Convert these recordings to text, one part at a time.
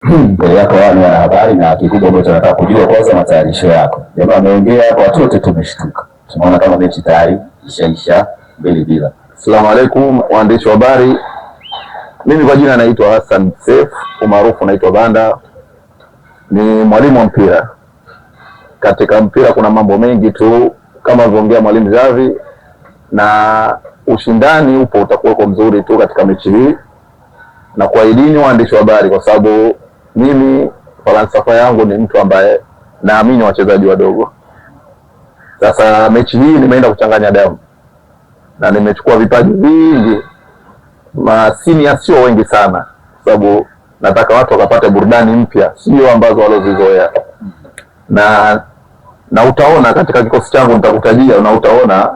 mbele yako wani wana habari, na kikubwa ambacho nataka kujua kwanza matayarisho yako. Jamaa ameongea hapo, watu wote tumeshtuka. Tunaona kama mechi tayari ishaisha 2-2. Asalamu alaykum waandishi wa habari. Mimi kwa jina naitwa Hassan Seif, maarufu naitwa Banda. Ni mwalimu wa mpira. Katika mpira kuna mambo mengi tu kama alivyoongea mwalimu Javi, na ushindani upo utakuwa mzuri tu katika mechi hii. Na kwa idini waandishi wa habari, kwa sababu mimi falsafa yangu ni mtu ambaye naamini wachezaji wadogo. Sasa mechi hii nimeenda kuchanganya damu na nimechukua vipaji vingi, senior sio wengi sana, sababu nataka watu wakapate burudani mpya, sio ambazo walozizoea. Na utaona katika kikosi changu nitakutajia, na utaona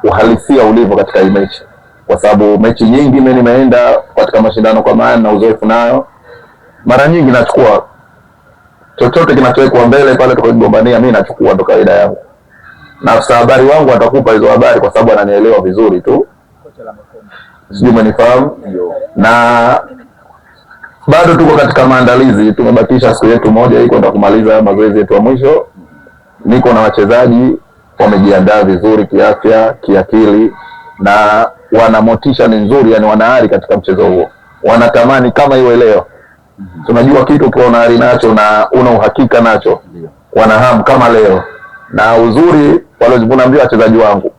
uhalisia ulivyo katika hii mechi, kwa sababu mechi nyingi mimi nimeenda katika mashindano kwa maana na uzoefu nayo. Mara nyingi nachukua chochote kinachowekwa mbele pale tukigombania, mimi nachukua ndo kawaida yangu. Na afisa habari wangu atakupa hizo habari kwa sababu ananielewa vizuri tu. Sijui umenifahamu? Na bado tuko katika maandalizi, tumebakisha siku yetu moja hii kwenda kumaliza mazoezi yetu ya mwisho. Niko na wachezaji wamejiandaa vizuri kiafya, kiakili, na wana motisha ni nzuri, yani wana ari katika mchezo huo. Wanatamani kama iwe leo. Tunajua kitu kwa una ari nacho na una uhakika nacho. Wana hamu kama leo. Na uzuri waliojivunaambia wachezaji wangu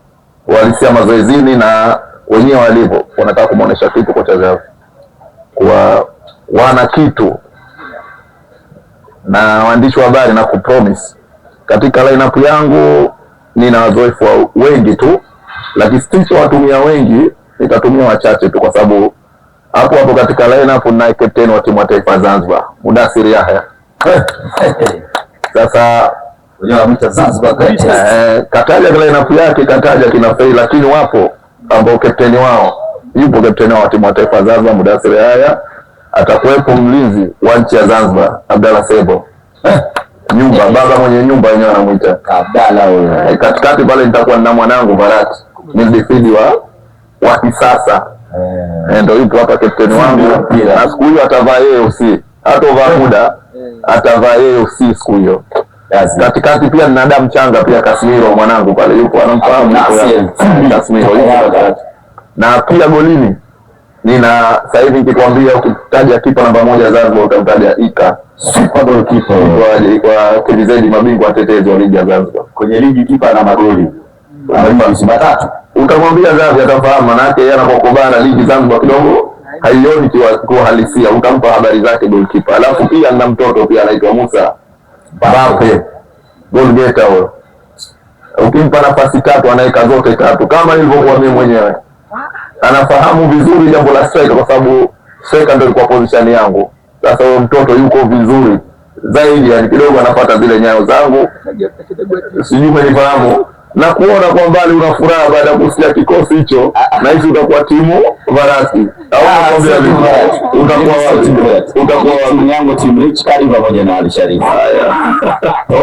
walisia mazoezini na wenyewe walivyo, wanataka kumuonesha kitu kwa wachezaji kwa wana kitu. Na waandishi wa habari na kupromise katika lineup yangu nina wazoefu wengi tu, lakini sio watumia wengi, nitatumia wachache tu, kwa sababu hapo katika lineup na captain wa timu ya taifa Zanzibar Mudathir Yahya. Sasa unajua Zanzibar kataja lineup yake, kataja kina Fei, lakini wapo ambao captain wao yupo, captain wa timu ya taifa Zanzibar Mudathir Yahya. Atakuwepo mlinzi wa nchi ya Zanzibar Abdalla Sebo, nyumba baba mwenye nyumba yenyewe anamuita Abdalla huyo. Katikati pale nitakuwa na mwanangu Barat, midfield wa kisasa. Ndio yupo hapa captain wangu, na siku hiyo atavaa yeye usi, hata vaa muda atavaa yeye usi siku hiyo. Katikati pia nina damu changa pia, Kasmiro mwanangu pale yupo, anamfahamu Kasmiro yupo. Na pia golini nina sasa hivi nikikwambia, ukitaja kipa namba 1 Zanzibar utamtaja Ika, super goalkeeper kwa KVZ, mabingwa watetezi wa ligi ya Zanzibar. Kwenye ligi kipa na magoli matatu. Utamwambia Zavi atafahamu, maana yake yeye anapokubana ligi Zanzibar kidogo haioni kwa halisia, utampa habari zake goalkeeper. Alafu pia na mtoto pia anaitwa Musa Bape, goal getter huyo. Ukimpa nafasi tatu anaweka zote tatu kama ilivyokuwa mimi mwenyewe. Anafahamu vizuri jambo la striker, kwa sababu striker ndio ilikuwa position yangu. Sasa huyo mtoto yuko vizuri zaidi, yani kidogo anapata zile nyayo zangu. Sijui umenifahamu, na kuona kwa mbali una furaha baada ya kusikia kikosi hicho, na hizo utakuwa timu Varasi au utakuwa timu yangu, timu Rich Kali pamoja na Ali Sharif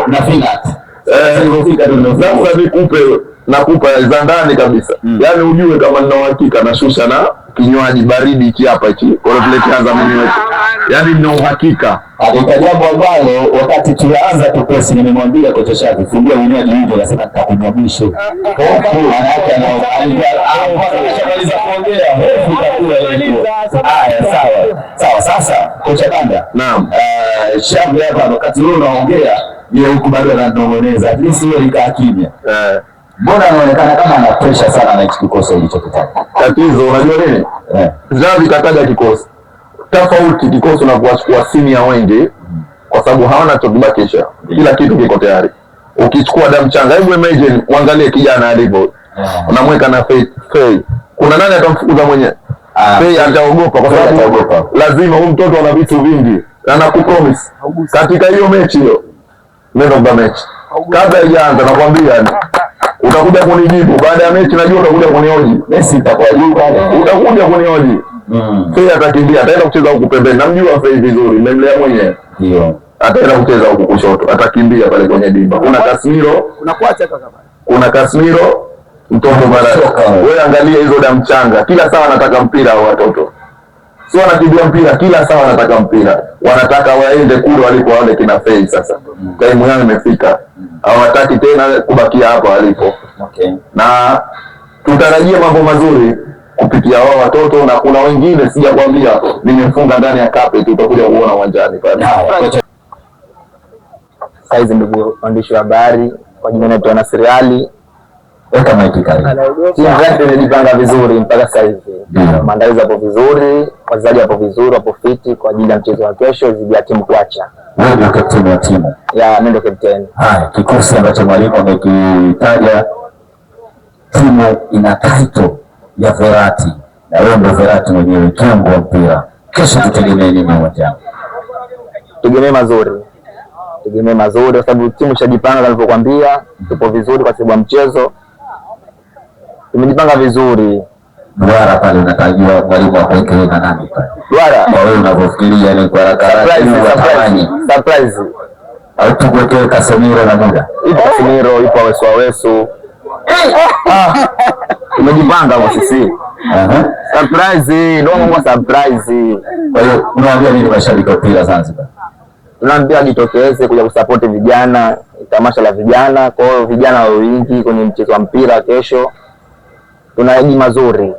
na Finat. Sasa nikupe nakupa za ndani kabisa. Yani ujue kama nina uhakika na shusha na kinywaji baridi hiki hapa hichi. Kwa vile kianza mwenyewe. Yani nina uhakika. Alika jambo ambalo wakati tunaanza kikosi nimemwambia kocha Shafi fungia vinywaji hivyo, nasema nitakunywa mwisho. Kwa hiyo anaacha na anamaliza kuongea. Haya, sawa. Sasa kocha Banda. Naam. Shafi hapa wakati wewe unaongea yeye huko bado ananong'oneza. At least wewe ulikaa kimya. Mbona anaonekana kama ana pressure sana na kikosi kilichokitaja? Tatizo unajua nini? Zavi kataja kikosi tofauti, kikosi unakuachukua senior wengi kwa sababu hawana cha kubakisha. Kila kitu kiko tayari. Ukichukua damu changa, hebu imagine uangalie kijana alivyo. Unamweka na Fei. Kuna nani atamfukuza mwenyewe? Fei ataogopa, kwa sababu lazima huyu mtoto ana vitu vingi. Anakupromise katika hiyo mechi hiyo. Neno ba mechi. Kabla haijaanza nakwambia utakuja kunijibu baada ya mechi, najua utakuja kunihoji. Messi itakuwa juu pale. Utakuja kunihoji. Fei atakimbia, ataenda kucheza huko pembeni. Namjua Fei vizuri, nimemlea mwenyewe. Ndio. Ataenda kucheza huko kushoto, atakimbia pale kwenye dimba. Kuna Kasmiro, unakuacha kaka baba. Kuna Kasmiro, mtoto bana. Wewe angalia hizo damu changa. Kila saa anataka mpira wa watoto. sio wanakimbia mpira kila saa, wanataka mpira, wanataka waende kule walipo wale kina Fei. Sasa time yao imefika, hawataki tena kubakia hapo walipo. Na tutarajie mambo mazuri kupitia wao watoto, na kuna wengine sijakwambia nimefunga ndani ya carpet, utakuja kuona uwanjani pale. Saizi ndugu waandishi wa habari, kwa jina naitwa Nasri Ali. Weka maiki karibu. Timu yetu imejipanga vizuri mpaka sasa hivi. Maandalizi yapo vizuri, wachezaji wapo vizuri, wapo fiti kwa ajili ya mchezo wa kesho dhidi ya timu Kwacha. Wewe ndio captain wa timu. Ya, mimi ndio captain. Haya, kikosi ambacho mwalimu amekitaja, timu ina title ya Verratti. Na wewe ndio Verratti mwenyewe, kiungo wa mpira. Kesho tutegemee nini uwanjani? Tegemee mazuri kwa sababu timu ishajipanga kama nilivyokuambia, tupo vizuri kwa sababu ya mchezo. Tumejipanga vizuri. Duara pale unatajua mwalimu akuweke na nani pale? Duara. Kwa wewe unavyofikiria ni kwa haraka surprise. Au tukuwekee Casemiro na muda? Ipo Casemiro, ipo Awesu. Tumejipanga kwa sisi. Surprise, ndio surprise. Kwa hiyo unaambia nini mashabiki wa mpira Zanzibar? Tunaambia jitokeze kuja kusupport vijana, tamasha la vijana. Kwa hiyo vijana wengi kwenye mchezo wa mpira kesho. Tunaahidi mazuri.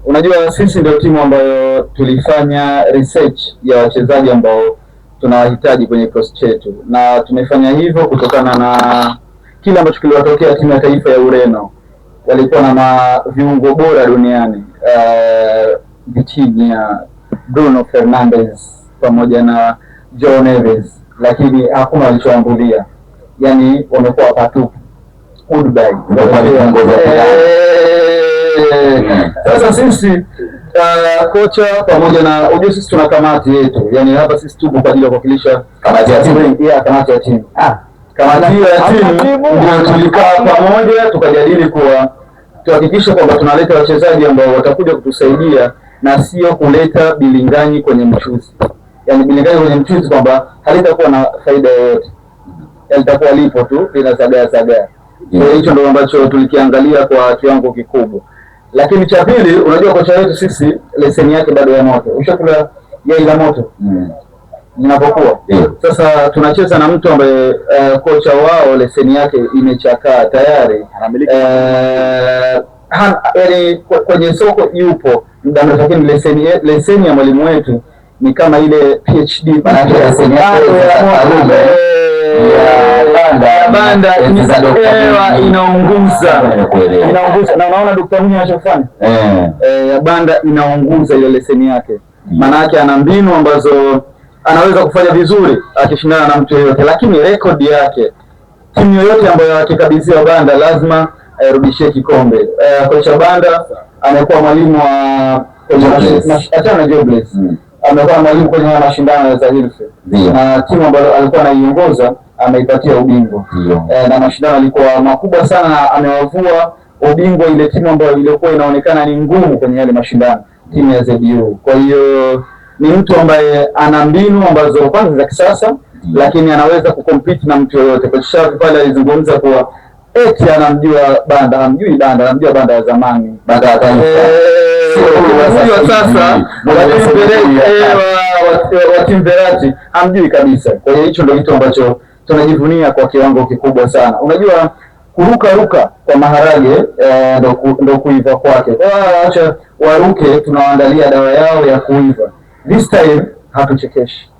Unajua sisi ndio timu ambayo tulifanya research ya wachezaji ambao tunawahitaji kwenye kikosi chetu, na tumefanya hivyo kutokana na kile ambacho kiliwatokea timu ya taifa ya Ureno. Walikuwa na viungo bora duniani, Vitinha, Bruno Fernandes pamoja na Joe Neves, lakini hakuna walichoambulia. Yani wamekuwa patupu. Goodbye. Sasa sisi kocha pamoja na unajua sisi tuna kamati yetu. Yani hapa sisi tupo kwa ajili ya kuwakilisha kamati ya timu. Kamati ya timu. Kamati ya timu ndio tulikaa pamoja tukajadili kuwa tuhakikishe kwamba tunaleta wachezaji ambao watakuja kutusaidia na sio kuleta bilingani kwenye mchuzi. Yani bilingani kwenye mchuzi kwamba halitakuwa na faida yoyote. Litakuwa lipo tu linasagaa. Hicho ndio ambacho tulikiangalia kwa kiwango kikubwa. Lakini cha pili, unajua kocha wetu sisi leseni yake bado ya moto. Ushakula yai la moto. Ninapokuwa. Sasa tunacheza na mtu ambaye kocha wao leseni yake imechakaa tayari. Yani kwenye soko yupo muda mrefu, lakini leseni ya mwalimu wetu ni kama ile PhD, maana leseni yake banda inaunguza na unaona Dr. Mwinyi anachofanya ya banda inaunguza ile leseni yake. Maana yake ana mbinu ambazo anaweza kufanya vizuri akishindana na mtu yeyote, lakini rekodi yake timu yoyote ambayo akikabidhiwa banda lazima airudishie kikombe. Kocha banda amekuwa mwalimu wa achana Jobless, amekuwa mwalimu kwenye mashindano ya Zahirfe na timu ambayo alikuwa anaiongoza ameipatia ubingwa. Na mashindano yalikuwa makubwa sana na amewavua ubingwa ile timu ambayo ilikuwa inaonekana ni ngumu kwenye yale mashindano, timu ya ZU. Kwa hiyo ni mtu ambaye ana mbinu ambazo kwanza za kisasa, lakini anaweza kucompete na mtu yoyote. Kwa Shafi pale alizungumza kuwa eti anamjua banda, hamjui banda, anamjua banda ya zamani, banda ya taifa. Sasa wa timu Verratti hamjui kabisa. Kwa hiyo hicho ndio kitu ambacho tunajivunia kwa kiwango kikubwa sana. Unajua kuruka kwa maharage ndo kuiva kwake. Acha waruke, tunawaandalia dawa yao ya kuiva. This time hatuchekeshi.